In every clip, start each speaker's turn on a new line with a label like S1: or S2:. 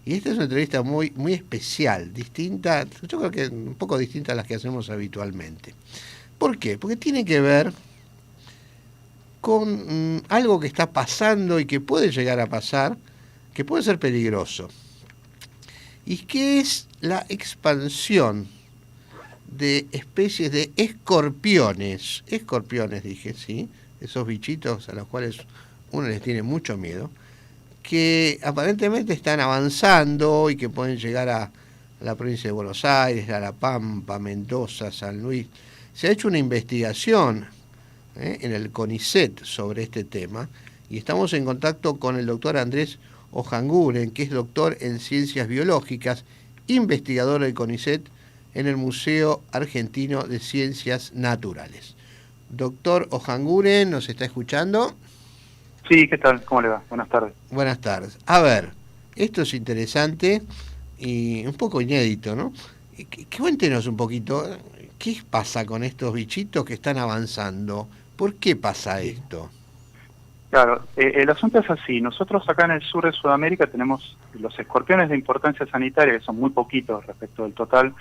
S1: Y esta es una entrevista muy, muy especial, distinta, yo creo que un poco distinta a las que hacemos habitualmente. ¿Por qué? Porque tiene que ver con algo que está pasando y que puede llegar a pasar, que puede ser peligroso. Y que es la expansión de especies de escorpiones. Escorpiones, dije, sí, esos bichitos a los cuales uno les tiene mucho miedo, que aparentemente están avanzando y que pueden llegar a la provincia de Buenos Aires, a La Pampa, Mendoza, San Luis. Se ha hecho una investigación en el CONICET sobre este tema y estamos en contacto con el doctor Andrés Ojanguren, que es doctor en Ciencias Biológicas, investigador del CONICET en el Museo Argentino de Ciencias Naturales. Doctor Ojanguren, ¿nos está escuchando?
S2: Sí, ¿qué tal? ¿Cómo le va? Buenas tardes.
S1: Buenas tardes. A ver, esto es interesante y un poco inédito, ¿no? Cuéntenos un poquito, ¿qué pasa con estos bichitos que están avanzando? ¿Por qué pasa esto?
S2: Claro, el asunto es así. Nosotros acá en el sur de Sudamérica tenemos los escorpiones de importancia sanitaria, que son muy poquitos respecto del total.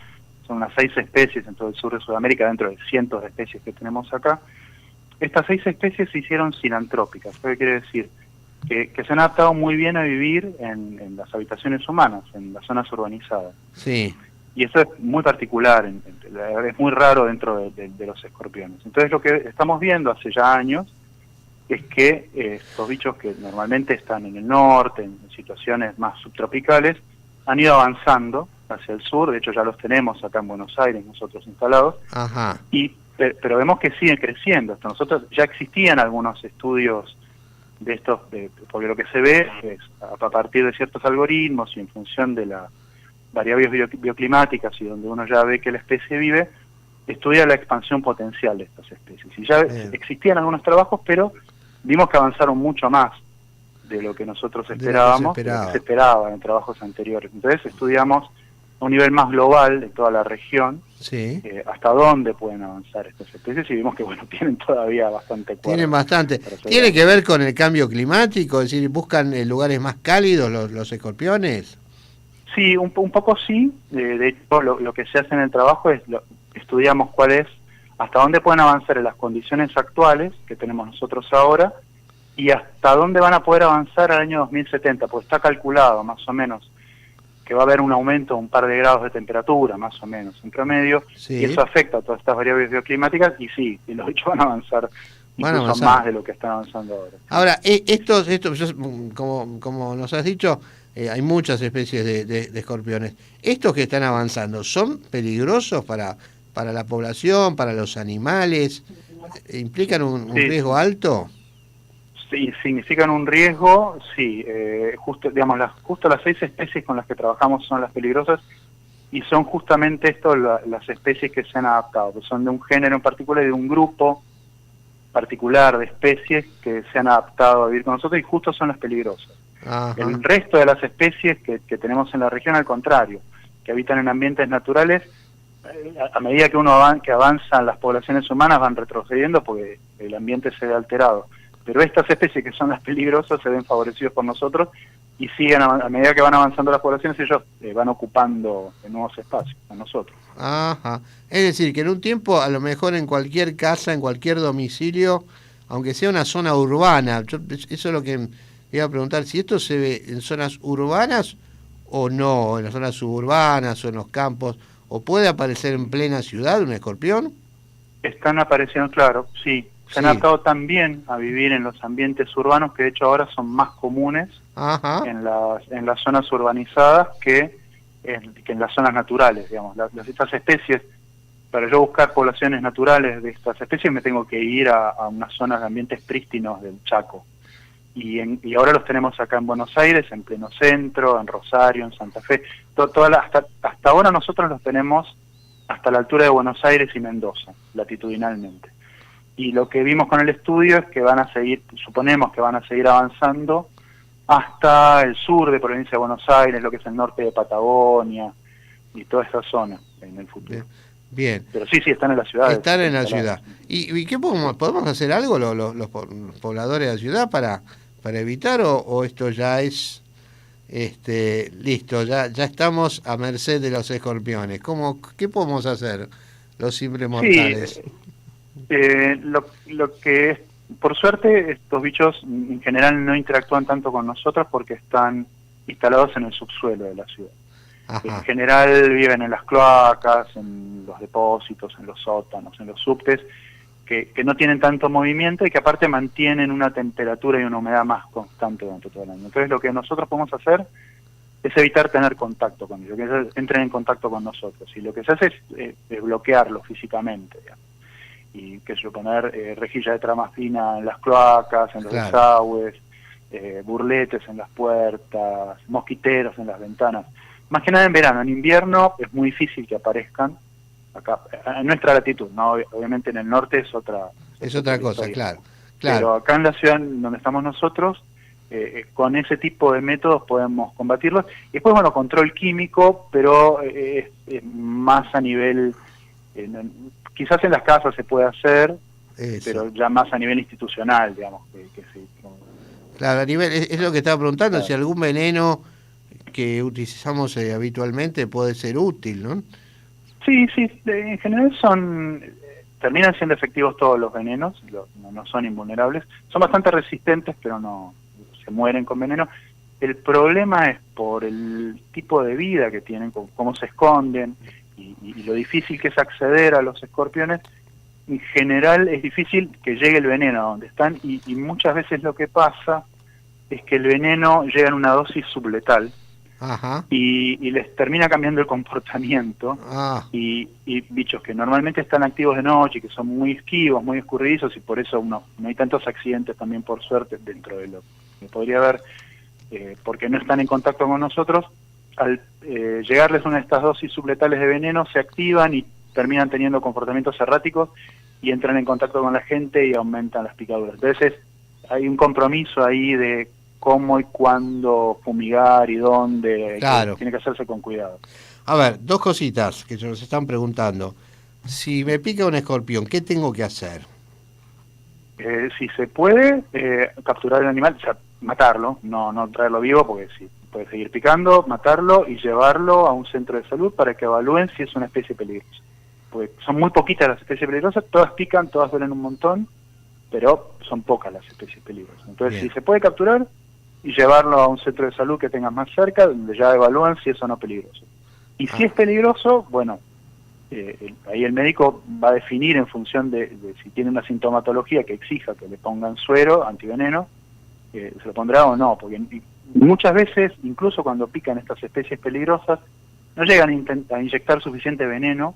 S2: Son unas 6 especies en todo el sur de Sudamérica, dentro de cientos de especies que tenemos acá. Estas 6 especies se hicieron sinantrópicas. ¿Qué quiere decir? Que se han adaptado muy bien a vivir en las habitaciones humanas, en las zonas urbanizadas.
S1: Sí.
S2: Y eso es muy particular, es muy raro dentro de los escorpiones. Entonces lo que estamos viendo hace ya años es que estos bichos que normalmente están en el norte, en situaciones más subtropicales, han ido avanzando hacia el sur. De hecho ya los tenemos acá en Buenos Aires nosotros instalados.
S1: Ajá.
S2: Pero vemos que siguen creciendo. Nosotros ya existían algunos estudios de estos, porque lo que se ve es a partir de ciertos algoritmos y en función de las variables bioclimáticas y donde uno ya ve que la especie vive, estudia la expansión potencial de estas especies. Y ya existían algunos trabajos, pero vimos que avanzaron mucho más de lo que nosotros esperábamos, de lo que se esperaba en trabajos anteriores. Entonces estudiamos a un nivel más global de toda la región,
S1: sí,
S2: hasta dónde pueden avanzar estas especies, y vimos que bueno, tienen todavía bastante cuerda.
S1: Tienen bastante. ¿Tiene que ver con el cambio climático? Es decir, ¿buscan lugares más cálidos los escorpiones?
S2: Sí, un poco sí. De hecho, lo que se hace en el trabajo es, estudiamos cuál es, hasta dónde pueden avanzar en las condiciones actuales que tenemos nosotros ahora, y hasta dónde van a poder avanzar al año 2070, pues está calculado más o menos que va a haber un aumento de un par de grados de temperatura, más o menos, en promedio, sí. Y eso afecta a todas estas variables bioclimáticas, y sí, y los bichos van a avanzar incluso más de lo que están avanzando ahora.
S1: Ahora, estos como nos has dicho, hay muchas especies de escorpiones. ¿Estos que están avanzando son peligrosos para la población, para los animales? ¿Implican un riesgo alto?
S2: Sí, significan un riesgo, sí. Justo las 6 especies con las que trabajamos son las peligrosas, y son justamente las especies que se han adaptado, que son de un género en particular y de un grupo particular de especies que se han adaptado a vivir con nosotros, y justo son las peligrosas. Ajá. El resto de las especies que tenemos en la región, al contrario, que habitan en ambientes naturales, a medida que que avanzan las poblaciones humanas, van retrocediendo porque el ambiente se ve alterado. Pero estas especies que son las peligrosas se ven favorecidos por nosotros, y siguen a medida que van avanzando las poblaciones, ellos van ocupando nuevos espacios a nosotros.
S1: Ajá. Es decir, que en un tiempo, a lo mejor en cualquier casa, en cualquier domicilio, aunque sea una zona urbana, eso es lo que iba a preguntar, si esto se ve en zonas urbanas o no, en las zonas suburbanas o en los campos, o puede aparecer en plena ciudad un escorpión.
S2: Están apareciendo, claro, sí. Se han adaptado también a vivir en los ambientes urbanos, que de hecho ahora son más comunes en las zonas urbanizadas que en las zonas naturales, digamos. Estas especies, para yo buscar poblaciones naturales de estas especies, me tengo que ir a unas zonas de ambientes prístinos del Chaco. Y ahora los tenemos acá en Buenos Aires, en pleno centro, en Rosario, en Santa Fe. Hasta ahora nosotros los tenemos hasta la altura de Buenos Aires y Mendoza, latitudinalmente. Y lo que vimos con el estudio es que suponemos que van a seguir avanzando hasta el sur de provincia de Buenos Aires, lo que es el norte de Patagonia y toda esa zona en el futuro.
S1: Bien.
S2: Pero sí, están en la ciudad.
S1: Están en la ciudad. ¿Y qué podemos hacer algo los pobladores de la ciudad para evitar, o esto ya es Listo, ya estamos a merced de los escorpiones. ¿Qué podemos hacer los simples mortales?
S2: Sí, lo que es, por suerte, estos bichos en general no interactúan tanto con nosotros porque están instalados en el subsuelo de la ciudad. Ajá. En general viven en las cloacas, en los depósitos, en los sótanos, en los subtes, que no tienen tanto movimiento y que aparte mantienen una temperatura y una humedad más constante durante todo el año. Entonces lo que nosotros podemos hacer es evitar tener contacto con ellos, que entren en contacto con nosotros. Y lo que se hace es bloquearlos físicamente, digamos. Y que es poner rejilla de trama fina en las cloacas, en los desagües, burletes en las puertas, mosquiteros en las ventanas. Más que nada en verano. En invierno es muy difícil que aparezcan acá, en nuestra latitud, ¿no? Obviamente en el norte es otra
S1: cosa, claro.
S2: Pero acá en la ciudad donde estamos nosotros, con ese tipo de métodos podemos combatirlos. Y después, bueno, control químico, pero es más a nivel... quizás en las casas se puede hacer, pero ya más a nivel institucional, digamos.
S1: Claro, a nivel, es lo que estaba preguntando, si algún veneno que utilizamos habitualmente puede ser útil, ¿no?
S2: Sí, en general terminan siendo efectivos todos los venenos, no son invulnerables, son bastante resistentes, pero no se mueren con veneno. El problema es por el tipo de vida que tienen, cómo se esconden y lo difícil que es acceder a los escorpiones. En general es difícil que llegue el veneno a donde están y muchas veces lo que pasa es que el veneno llega en una dosis subletal.
S1: Ajá.
S2: Y les termina cambiando el comportamiento. Y bichos que normalmente están activos de noche, que son muy esquivos, muy escurridizos, y por eso no hay tantos accidentes también, por suerte, dentro de lo que podría haber, porque no están en contacto con nosotros. Al llegarles una de estas dosis subletales de veneno, se activan y terminan teniendo comportamientos erráticos y entran en contacto con la gente y aumentan las picaduras. Entonces hay un compromiso ahí de cómo y cuándo fumigar y dónde.
S1: Claro.
S2: Tiene que hacerse con cuidado.
S1: A ver, dos cositas que nos están preguntando. Si me pica un escorpión, ¿qué tengo que hacer?
S2: Si se puede, capturar el animal, o sea, matarlo, no traerlo vivo, porque sí, puede seguir picando, matarlo y llevarlo a un centro de salud para que evalúen si es una especie peligrosa. Porque son muy poquitas las especies peligrosas, todas pican, todas duelen un montón, pero son pocas las especies peligrosas. Entonces, si se puede capturar y llevarlo a un centro de salud que tengan más cerca, donde ya evalúan si es o no peligroso. Y si es peligroso, bueno, ahí el médico va a definir en función de si tiene una sintomatología que exija que le pongan suero, antiveneno, se lo pondrá o no, porque muchas veces, incluso cuando pican estas especies peligrosas, no llegan a inyectar suficiente veneno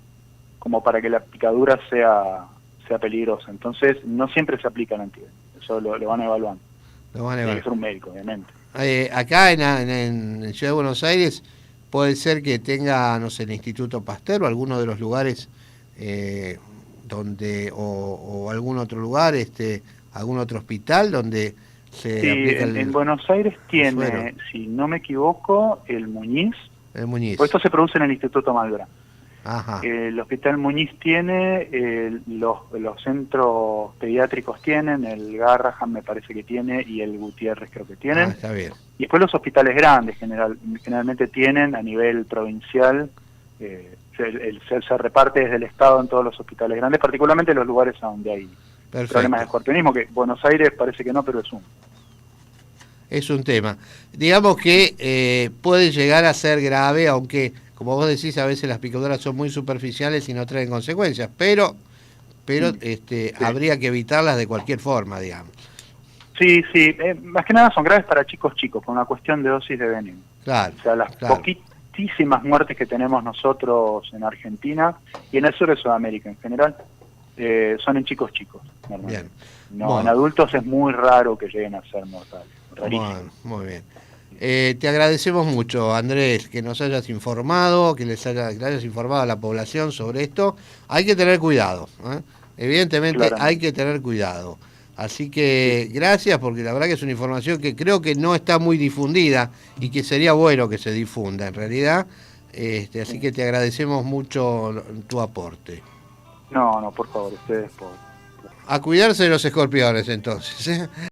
S2: como para que la picadura sea peligrosa. Entonces, no siempre se aplica el antiveneno, eso lo van evaluando. Tiene que ser un médico, obviamente.
S1: Acá en Ciudad de Buenos Aires puede ser que tenga, no sé, el Instituto Pasteur o alguno de los lugares donde, o algún otro lugar, algún otro hospital donde se aplica
S2: en Buenos Aires tiene, si no me equivoco, el Muñiz.
S1: El Muñiz.
S2: Pues esto se produce en el Instituto Malbrán.
S1: Ajá.
S2: El Hospital Muñiz tiene, los centros pediátricos tienen, el Garrahan me parece que tiene y el Gutiérrez creo que tienen.
S1: Está bien.
S2: Y después los hospitales grandes generalmente tienen a nivel provincial, se reparte desde el Estado en todos los hospitales grandes, particularmente en los lugares donde hay problemas de escorpionismo, que Buenos Aires parece que no, pero es uno.
S1: Es un tema. Digamos que puede llegar a ser grave, aunque, como vos decís, a veces las picaduras son muy superficiales y no traen consecuencias, pero habría que evitarlas de cualquier forma, digamos.
S2: Sí, más que nada son graves para chicos, con una cuestión de dosis de veneno.
S1: Claro.
S2: O sea, las poquitísimas muertes que tenemos nosotros en Argentina y en el sur de Sudamérica en general, son en chicos, normalmente.
S1: Bien.
S2: No,
S1: bueno.
S2: En adultos es muy raro que lleguen a ser mortales.
S1: Bueno, muy bien. Te agradecemos mucho, Andrés, que nos hayas informado, que le hayas informado a la población sobre esto. Hay que tener cuidado, evidentemente hay que tener cuidado. Así que gracias, porque la verdad que es una información que creo que no está muy difundida y que sería bueno que se difunda en realidad. Así que te agradecemos mucho tu aporte.
S2: No, por favor, ustedes por...
S1: A cuidarse de los escorpiones entonces,